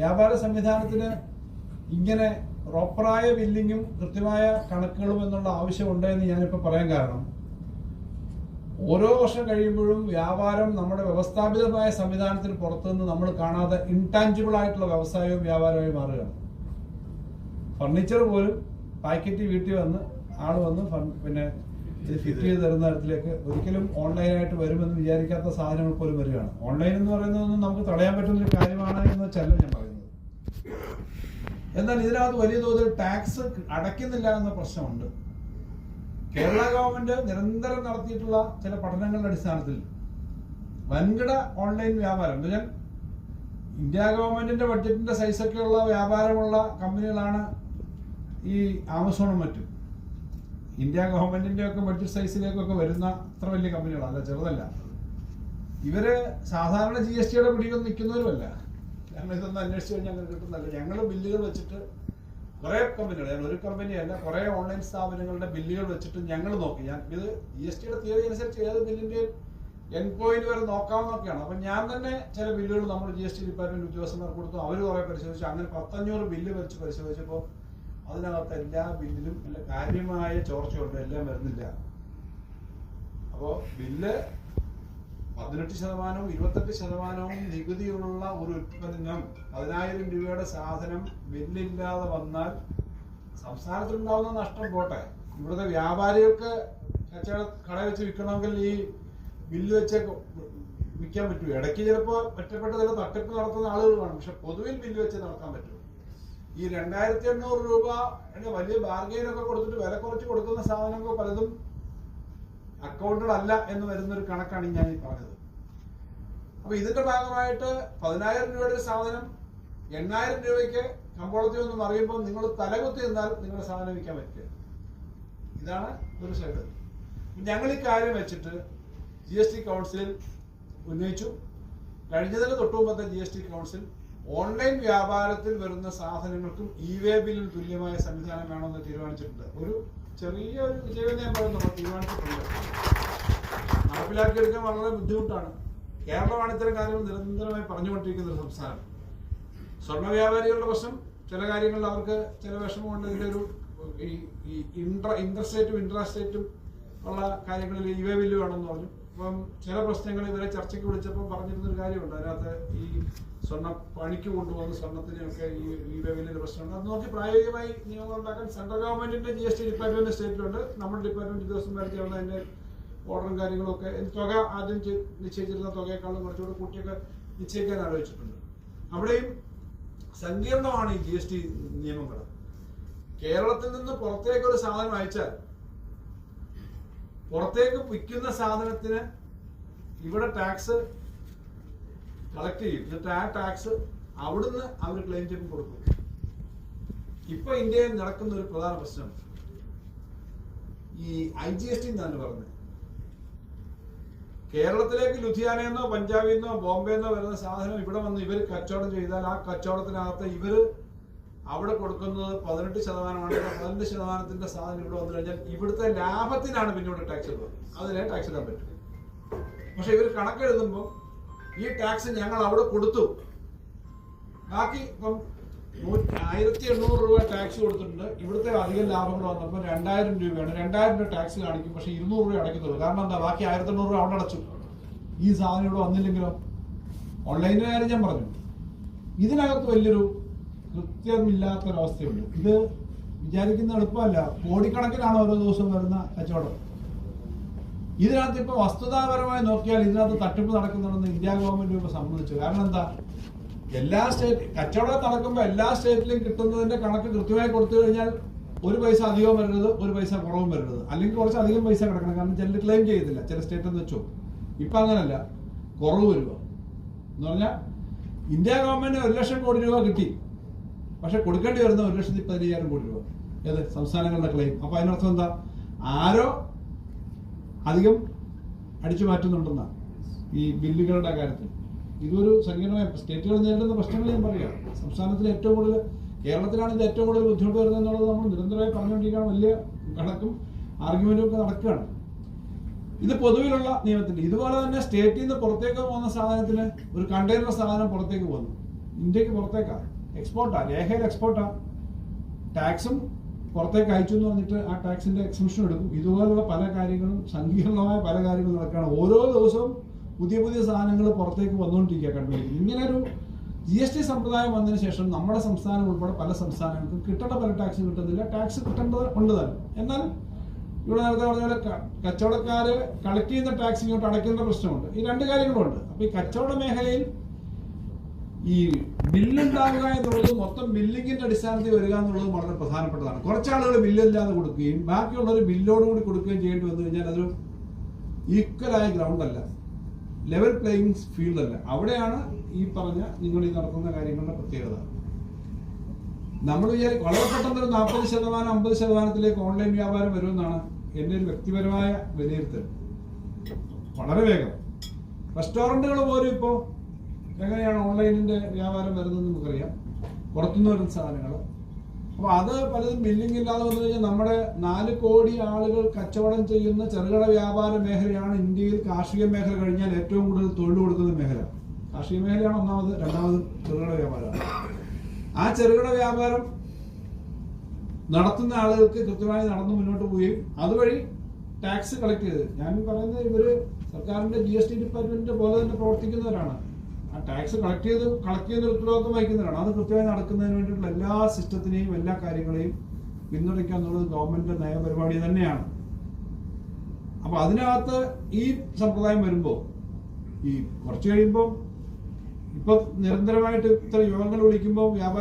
വ്യാപാര സംവിധാനത്തിന് ഇങ്ങനെ പ്രോപ്പറായ ബില്ലിങ്ങും കൃത്യമായ കണക്കുകളും എന്നുള്ള ആവശ്യമുണ്ട് എന്ന് ഞാനിപ്പോൾ പറയാൻ കാരണം, ഓരോ വർഷം കഴിയുമ്പോഴും വ്യാപാരം നമ്മുടെ വ്യവസ്ഥാപിതമായ സംവിധാനത്തിന് പുറത്തുനിന്ന് നമ്മൾ കാണാതെ ഇൻടാഞ്ചിബിൾ ആയിട്ടുള്ള വ്യവസായവും വ്യാപാരമായി മാറുകയാണ്. ഫർണിച്ചർ പോലും പാക്കറ്റ് വീട്ടിൽ വന്ന് ആള് വന്ന് പിന്നെ ഇത് ഫിറ്റ് ചെയ്ത് തരുന്ന തരത്തിലേക്ക് ഒരിക്കലും ഓൺലൈനായിട്ട് വരുമെന്ന് വിചാരിക്കാത്ത സാധനങ്ങൾ പോലും വരികയാണ്. ഓൺലൈൻ എന്ന് പറയുന്നതൊന്നും നമുക്ക് തടയാൻ പറ്റുന്ന ഒരു കാര്യമാണ് എന്ന് വെച്ചല്ല ഞാൻ പറയുന്നത്. എന്നാൽ ഇതിനകത്ത് വലിയ തോതിൽ ടാക്സ് അടയ്ക്കുന്നില്ല എന്ന പ്രശ്നമുണ്ട്. കേരള ഗവൺമെന്റ് നിരന്തരം നടത്തിയിട്ടുള്ള ചില പഠനങ്ങളുടെ അടിസ്ഥാനത്തിൽ വൻകിട ഓൺലൈൻ വ്യാപാരം എന്ന് വെച്ചാൽ ഇന്ത്യ ഗവൺമെന്റിന്റെ ബഡ്ജറ്റിന്റെ സൈസൊക്കെയുള്ള വ്യാപാരമുള്ള കമ്പനികളാണ് ഈ ആമസോണും മറ്റും. ഇന്ത്യ ഗവൺമെന്റിന്റെ ഒക്കെ ബഡ്ജറ്റ് സൈസിലേക്കൊക്കെ വരുന്ന അത്ര വലിയ കമ്പനികളല്ല, ചെറുതല്ല. ഇവര് സാധാരണ GST പിടിയൊന്നും നിൽക്കുന്നവരുമല്ല. ഞങ്ങൾ ഇതൊന്നും അന്വേഷിച്ച് കഴിഞ്ഞാൽ അങ്ങനെ കിട്ടുന്നല്ല. ഞങ്ങൾ ബില്ലുകൾ വെച്ചിട്ട് കുറെ കമ്പനികൾ, ഞങ്ങൾ ഒരു കമ്പനിയല്ല, കുറെ ഓൺലൈൻ സ്ഥാപനങ്ങളുടെ ബില്ലുകൾ വെച്ചിട്ട് ഞങ്ങൾ നോക്കി. ഇത് GST തിയറി അനുസരിച്ച് ഏത് ബില്ലിന്റെ എൻഡ് പോയിന്റ് വരെ നോക്കാവുന്നൊക്കെയാണ്. അപ്പൊ ഞാൻ തന്നെ ചില ബില്ലുകൾ നമ്മൾ GST ഡിപ്പാർട്ട്മെന്റ് ഉദ്യോഗസ്ഥന്മാർക്ക് കൊടുത്തു. അവർ കുറെ പരിശോധിച്ചു. അങ്ങനെ 1,500 ബില്ല് വെച്ച് പരിശോധിച്ചപ്പോൾ അതിനകത്ത് എല്ലാ ബില്ലിലും കാര്യമായ ചോർച്ചയുണ്ട്, എല്ലാം വരുന്നില്ല. അപ്പോ ബില്ല് 18%, 28% നികുതിയുള്ള ഒരു ഉത്പന്നം, 10,000 രൂപയുടെ സാധനം ബില്ലില്ലാതെ വന്നാൽ സംസ്ഥാനത്തിലുണ്ടാവുന്ന നഷ്ടം പോട്ടെ, ഇവിടുത്തെ വ്യാപാരികൾക്ക് കട വെച്ച് വിൽക്കണമെങ്കിൽ ഈ ബില്ല് വെച്ച് വിൽക്കാൻ പറ്റൂ. ഇടയ്ക്ക് ചിലപ്പോൾ ഒറ്റപ്പെട്ട ചില തട്ടിപ്പ് നടത്തുന്ന ആളുകൾ കാണും. പക്ഷെ പൊതുവിൽ ബില്ല് വെച്ച് നടത്താൻ പറ്റും. ഈ 2,800 രൂപ വലിയ ബാർഗെയിനൊക്കെ കൊടുത്തിട്ട് വില കുറച്ച് കൊടുക്കുന്ന സാധനങ്ങൾ പലതും അക്കൗണ്ടഡ് അല്ല എന്ന് വരുന്നൊരു കണക്കാണ് ഞാൻ ഈ പറഞ്ഞത്. അപ്പൊ ഇതിന്റെ ഭാഗമായിട്ട് 10,000 രൂപയുടെ സാധനം 8,000 രൂപയ്ക്ക് കമ്പോളത്തിൽ ഒന്നും അറിയുമ്പോൾ നിങ്ങൾ തലകുത്തി നിന്നാൽ നിങ്ങളുടെ സാധനം വിൽക്കാൻ പറ്റില്ല. ഇതാണ് ഒരു സൈഡ്. ഞങ്ങൾ ഈ കാര്യം വെച്ചിട്ട് GST കൗൺസിലിൽ ഉന്നയിച്ചു. കഴിഞ്ഞതിന് തൊട്ടുമുമ്പത്തെ GST കൗൺസിൽ ഓൺലൈൻ വ്യാപാരത്തിൽ വരുന്ന സാധനങ്ങൾക്കും ഇ-വേ ബില്ലിൽ തുല്യമായ സംവിധാനം വേണമെന്ന് തീരുമാനിച്ചിട്ടുണ്ട്. ഒരു ചെറിയ ഒരു വിജയം ഞാൻ പറയുന്നു, തീരുമാനിച്ചിട്ടുണ്ട്. നടപ്പിലാക്കിയെടുക്കാൻ വളരെ ബുദ്ധിമുട്ടാണ്. കേരളമാണ് ഇത്തരം കാര്യങ്ങൾ നിരന്തരമായി പറഞ്ഞുകൊണ്ടിരിക്കുന്ന ഒരു സംസ്ഥാനം. സ്വർണ്ണ വ്യാപാരികളുടെ പ്രശ്നം, ചില കാര്യങ്ങളിൽ അവർക്ക് ചില വിഷമമുണ്ട്. ഇതിന്റെ ഒരു ഇന്റർസ്റ്റേറ്റും ഇൻട്രാസ്റ്റേറ്റും ഉള്ള കാര്യങ്ങളിൽ ഇ-വേ ബില്ല് വേണമെന്ന് പറഞ്ഞു. അപ്പം ചില പ്രശ്നങ്ങൾ ഇവരെ ചർച്ചയ്ക്ക് വിളിച്ചപ്പോൾ പറഞ്ഞിരുന്നൊരു കാര്യമുണ്ട്. അതിനകത്ത് ഈ സ്വർണ്ണം പണിക്ക് കൊണ്ടുപോകുന്ന സ്വർണ്ണത്തിനൊക്കെ ഈ ഇ-വേ ബില്ലിന്റെ പ്രശ്നമുണ്ട്. അത് നോക്കി പ്രായോഗികമായി നിയമങ്ങൾ ഉണ്ടാക്കാൻ സെൻട്രൽ ഗവൺമെന്റിന്റെ GST ഡിപ്പാർട്ട്മെന്റ് സ്റ്റേറ്റിലുണ്ട്. നമ്മുടെ ഡിപ്പാർട്ട്മെന്റ് ഉദ്യോഗസ്ഥന്മാർക്ക് അവിടെ അതിന്റെ ഓർഡറും കാര്യങ്ങളൊക്കെ തുക ആദ്യം നിശ്ചയിച്ചിരുന്ന തുകയെക്കാളും കുറച്ചുകൂടെ കൂട്ടിയൊക്കെ നിശ്ചയിക്കാൻ ആലോചിച്ചിട്ടുണ്ട്. അവിടെയും സങ്കീർണമാണ് ഈ GST നിയമങ്ങൾ. കേരളത്തിൽ നിന്ന് പുറത്തേക്ക് ഒരു സാധനം അയച്ചാൽ പുറത്തേക്ക് വിൽക്കുന്ന സാധനത്തിന് ഇവിടെ ടാക്സ് കളക്ട് ചെയ്യും. എന്നിട്ട് ആ ടാക്സ് അവിടുന്ന് അവർ ക്ലെയിം ചെയ്ത് കൊടുക്കും. ഇപ്പൊ ഇന്ത്യയിൽ നടക്കുന്ന ഒരു പ്രധാന പ്രശ്നം ഈ IGST എന്നാണ് പറഞ്ഞത്. കേരളത്തിലേക്ക് ലുധിയാനയെന്നോ പഞ്ചാബിന്നോ ബോംബെന്നോ വരുന്ന സാധനം ഇവിടെ വന്ന് ഇവർ കച്ചവടം ചെയ്താൽ ആ കച്ചവടത്തിനകത്ത് ഇവര് അവിടെ കൊടുക്കുന്നത് 18%. 18% സാധനം ഇവിടെ വന്നു കഴിഞ്ഞാൽ ഇവിടുത്തെ ലാഭത്തിനാണ് പിന്നീട് ടാക്സ് ഇടുന്നത്. അതിനെ ടാക്സ് ഇടാൻ പറ്റും. പക്ഷെ ഇവർ കണക്കെഴുതുമ്പോൾ ഈ ടാക്സ് ഞങ്ങൾ അവിടെ കൊടുത്തു, ബാക്കി ഇപ്പം 1,800 രൂപ ടാക്സ് കൊടുത്തിട്ടുണ്ട്. ഇവിടുത്തെ അധികം ലാഭങ്ങൾ വന്നപ്പോൾ 2,000 രൂപയാണ്. 2,000 രൂപ ടാക്സ് കാണിക്കും, പക്ഷെ 200 രൂപ അടയ്ക്കത്തുള്ളൂ. കാരണം എന്താ, ബാക്കി 1,800 രൂപ അവിടെ അടച്ചു. ഈ സാധനം ഇവിടെ വന്നില്ലെങ്കിലോ? ഓൺലൈനിന്റെ കാര്യം ഞാൻ പറഞ്ഞു. ഇതിനകത്ത് വലിയൊരു കൃത്യമില്ലാത്തൊരവസ്ഥയുണ്ട്. ഇത് വിചാരിക്കുന്ന എളുപ്പമല്ല. കോടിക്കണക്കിനാണ് ഓരോ ദിവസവും വരുന്ന കച്ചവടം. ഇതിനകത്ത് ഇപ്പൊ വസ്തുതാപരമായി നോക്കിയാൽ ഇതിനകത്ത് തട്ടിപ്പ് നടക്കുന്നുണ്ടെന്ന് ഇന്ത്യ ഗവൺമെന്റ് ഇപ്പൊ സമ്മതിച്ചു. കാരണം എന്താ, എല്ലാ കച്ചവടം നടക്കുമ്പോൾ എല്ലാ സ്റ്റേറ്റിലും കിട്ടുന്നതിന്റെ കണക്ക് കൃത്യമായി കൊടുത്തു കഴിഞ്ഞാൽ ഒരു പൈസ അധികവും വരരുത്, ഒരു പൈസ കുറവും വരരുത്. അല്ലെങ്കിൽ കുറച്ച് അധികം പൈസ കിടക്കണം. കാരണം ചിലർ ക്ലെയിം ചെയ്യത്തില്ല, ചില സ്റ്റേറ്റ് എന്ന് വെച്ചോ. ഇപ്പൊ അങ്ങനല്ല, കുറവ് വരിക എന്ന് പറഞ്ഞാൽ ഇന്ത്യ ഗവൺമെന്റ് 1,00,000 കോടി രൂപ കിട്ടി, പക്ഷെ കൊടുക്കേണ്ടി വരുന്ന 1,15,000 കോടി രൂപ ഏത് സംസ്ഥാനങ്ങളുടെ ക്ലെയിം. അപ്പൊ അതിനർത്ഥം എന്താ, ആരോ അധികം അടിച്ചു മാറ്റുന്നുണ്ടെന്നാണ് ഈ ബില്ലുകളുടെ കാര്യത്തിൽ. ഇതൊരു സങ്കീർണമായ സ്റ്റേറ്റുകൾ നേരിടുന്ന പ്രശ്നങ്ങൾ ഞാൻ പറയാം. സംസ്ഥാനത്തിൽ ഏറ്റവും കൂടുതൽ, കേരളത്തിലാണ് ഇത് ഏറ്റവും കൂടുതൽ ബുദ്ധിമുട്ട് വരുന്നത് എന്നുള്ളത് നമ്മൾ നിരന്തരമായി പറഞ്ഞുകൊണ്ടിരിക്കുകയാണ്. വലിയ കണക്കും ആർഗ്യുമെന്റും ഒക്കെ നടക്കുകയാണ്. ഇത് പൊതുവിലുള്ള നിയമത്തിന്റെ. ഇതുപോലെ തന്നെ സ്റ്റേറ്റിൽ നിന്ന് പുറത്തേക്ക് പോകുന്ന സാധനത്തിന് ഒരു കണ്ടെയ്നർ സാധനം പുറത്തേക്ക് പോകുന്നു. ഇന്ത്യക്ക് പുറത്തേക്കാ, എക്സ്പോർട്ടാ, രേഖയിൽ എക്സ്പോർട്ടാ. ടാക്സും പുറത്തേക്ക് അയച്ചു എന്ന് പറഞ്ഞിട്ട് ആ ടാക്സിന്റെ എക്സംഷൻ എടുക്കും. ഇതുപോലുള്ള പല കാര്യങ്ങളും, സങ്കീർണമായ പല കാര്യങ്ങളും നടക്കുകയാണ്. ഓരോ ദിവസവും പുതിയ പുതിയ സാധനങ്ങൾ പുറത്തേക്ക് വന്നുകൊണ്ടിരിക്കുക, കണ്ടുപിടിക്കും. ഇങ്ങനെ ഒരു GST സമ്പ്രദായം വന്നതിന് ശേഷം നമ്മുടെ സംസ്ഥാനം ഉൾപ്പെടെ പല സംസ്ഥാനങ്ങൾക്കും കിട്ടേണ്ട പല ടാക്സ് കിട്ടുന്നില്ല. ടാക്സ് കിട്ടേണ്ടത് ഉണ്ട് തന്നെ. എന്നാൽ ഇവിടെ നേരത്തെ പറഞ്ഞ പോലെ കച്ചവടക്കാര് കളക്ട് ചെയ്യുന്ന ടാക്സ് ഇങ്ങോട്ട് അടയ്ക്കേണ്ട പ്രശ്നമുണ്ട്. ഈ രണ്ട് കാര്യങ്ങളുണ്ട്. അപ്പൊ ഈ കച്ചവട മേഖലയിൽ ഈ ബില്ലുണ്ടാവുക എന്നുള്ളത്, മൊത്തം ബില്ലിങ്ങിന്റെ അടിസ്ഥാനത്തിൽ വരിക എന്നുള്ളത് വളരെ പ്രധാനപ്പെട്ടതാണ്. കുറച്ചാളുകൾ ബില്ലില്ലാതെ കൊടുക്കുകയും ബാക്കിയുള്ളവർ ബില്ലോടുകൂടി കൊടുക്കുകയും ചെയ്യേണ്ടി വന്നു കഴിഞ്ഞാൽ അതൊരു ഈക്വലായ ഗ്രൗണ്ട് അല്ല, ലെവൽ പ്ലേയിങ് ഫീൽഡ് അല്ല. അവിടെയാണ് ഈ പറഞ്ഞ നിങ്ങൾ ഈ നടത്തുന്ന കാര്യങ്ങളുടെ പ്രത്യേകത. നമ്മൾ വിചാരിക്കും വളരെ പെട്ടെന്ന് ഒരു 40% 50% ഓൺലൈൻ വ്യാപാരം വരുമെന്നാണ് എൻ്റെ ഒരു വ്യക്തിപരമായ വിലയിരുത്തൽ. വളരെ വേഗം. റെസ്റ്റോറൻറ്റുകൾ പോലും ഇപ്പോൾ എങ്ങനെയാണ് ഓൺലൈനിന്റെ വ്യാപാരം വരുന്നത് നമുക്കറിയാം, പുറത്തുനിന്ന് വരുന്ന സാധനങ്ങൾ. അപ്പൊ അത് പലതും ബില്ലിംഗ് ഇല്ലാതെ വന്നു കഴിഞ്ഞാൽ നമ്മുടെ 4 കോടി ആളുകൾ കച്ചവടം ചെയ്യുന്ന ചെറുകിട വ്യാപാര മേഖലയാണ് ഇന്ത്യയിൽ കാർഷിക മേഖല കഴിഞ്ഞാൽ ഏറ്റവും കൂടുതൽ തൊഴിൽ കൊടുക്കുന്ന മേഖല. കാർഷിക മേഖലയാണ് ഒന്നാമത്, രണ്ടാമത് ചെറുകിട വ്യാപാരമാണ്. ആ ചെറുകിട വ്യാപാരം നടത്തുന്ന ആളുകൾക്ക് കൃത്യമായി നടന്നു മുന്നോട്ട് പോവുകയും അതുവഴി ടാക്സ് കളക്ട് ചെയ്ത്, ഞാൻ പറയുന്നത് ഇവര് സർക്കാരിന്റെ GST ഡിപ്പാർട്ട്മെന്റിന്റെ പോലെ തന്നെ പ്രവർത്തിക്കുന്നവരാണ്. ആ ടാക്സ് കളക്ട് ചെയ്ത് ഉത്തരവാദിത്വം വഹിക്കുന്നവരാണ്. അത് കൃത്യമായി നടക്കുന്നതിന് വേണ്ടിയിട്ടുള്ള എല്ലാ സിസ്റ്റത്തിനെയും എല്ലാ കാര്യങ്ങളെയും പിന്തുണയ്ക്കുക എന്നുള്ളത് ഗവൺമെന്റിന്റെ നയപരിപാടി തന്നെയാണ്. അപ്പൊ അതിനകത്ത് ഈ സമ്പ്രദായം വരുമ്പോൾ ഈ കുറച്ച് കഴിയുമ്പോൾ ഇപ്പൊ നിരന്തരമായിട്ട് ഇത്ര യോഗങ്ങൾ വിളിക്കുമ്പോൾ വ്യാപാര